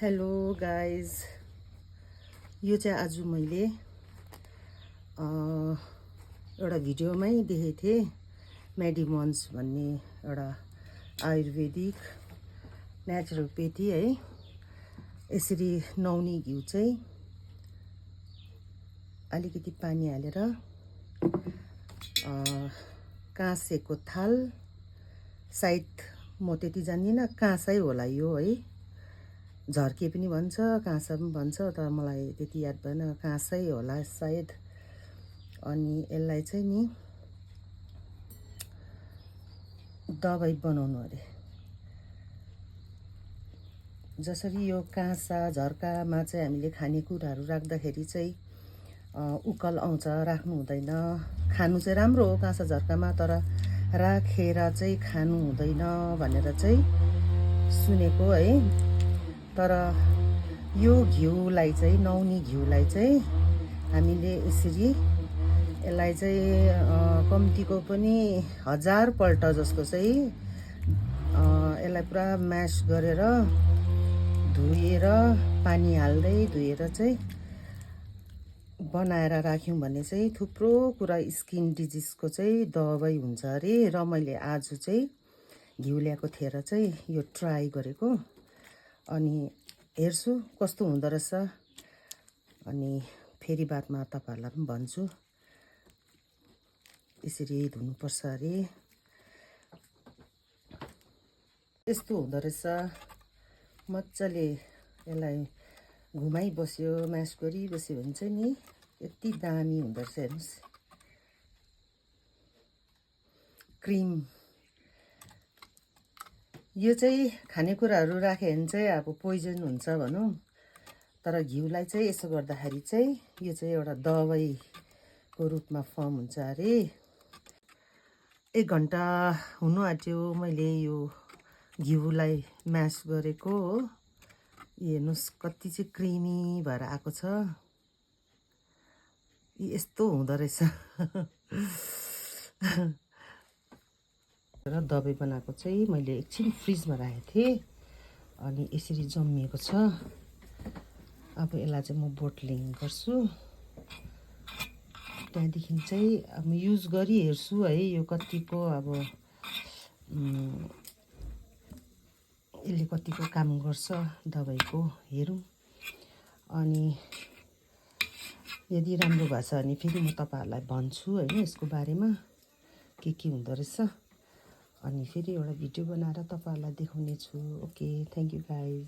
Hello guys, यो चाहिँ आज मैले एउटा भिडियोमै देखेको थिएँ। मेडिमोन्स भन्ने एउटा आयुर्वेदिक नेचुरोपेथी है। यसरी नौनी घिउ चाहिँ अलिकति पानी हालेर काँसेको थाल, सायद म त्यति जान्दिनँ, काँसै होला यो है। झर्के पनि भन्छ, काँसा पनि भन्छ, तर मलाई त्यति याद भएन, काँसै होला सायद। अनि यसलाई चाहिँ नि दबाई बनाउनु अरे। जसरी यो काँसा झर्कामा चाहिँ हामीले खानेकुराहरू राख्दाखेरि चाहिँ उकाल आउँछ, राख्नु हुँदैन। खानु चाहिँ राम्रो हो काँसा झर्कामा, तर राखेर चाहिँ खानु हुँदैन भनेर चाहिँ सुनेको है। तर यो घिउलाई चाहिँ, नौनी घिउलाई चाहिँ हामीले यसरी यसलाई चाहिँ कम्तीको पनि 1000 पल्ट जस्तो चाहिँ यसलाई पुरा म्यास गरेर धोएर पानी हाल्दै धोएर चाहिँ बनाएर राख्यौँ भने चाहिँ थुप्रो कुरा स्किन डिजिजको चाहिँ दबाई हुन्छ अरे। र मैले आज चाहिँ घिउ ल्याएको थिएँ र चाहिँ यो ट्राई गरेको, अनि हेर्छु कस्तो हुँदो रहेछ। अनि फेरि बादमा तपाईँहरूलाई पनि भन्छु यसरी धुनुपर्छ अरे। यस्तो हुँदो रहेछ। मजाले यसलाई घुमाइबस्यो, म्यास गरिबस्यो भने चाहिँ नि यति दामी हुँदो रहेछ। हेर्नुहोस्, क्रिम। यो चाहिँ खानेकुराहरू राख्यो भने चाहिँ अब पोइजन हुन्छ भनौँ, तर घिउलाई चाहिँ यसो गर्दाखेरि चाहिँ यो चाहिँ एउटा दबाईको रूपमा फर्म हुन्छ अरे। 1 घन्टा हुनु आँट्यो मैले यो घिउलाई म्यास गरेको हो। हेर्नुहोस् कति चाहिँ क्रिमी भएर आएको छ। यस्तो हुँदो रहेछ। र दबाई बनाएको चाहिँ मैले एकछिन फ्रिजमा राखेको थिएँ, अनि यसरी जम्मिएको छ। अब यसलाई चाहिँ म बोटलिङ गर्छु। त्यहाँदेखि चाहिँ अब युज गरी हेर्छु है, यो कतिको अब यसले कतिको काम गर्छ दबाईको हेरौँ। अनि यदि राम्रो भएछ भने फेरि म तपाईँहरूलाई भन्छु होइन यसको बारेमा के हुँदो रहेछ। अनि फेरि एउटा भिडियो बनाएर तपाईँहरूलाई देखाउने छु। Okay, thank you guys.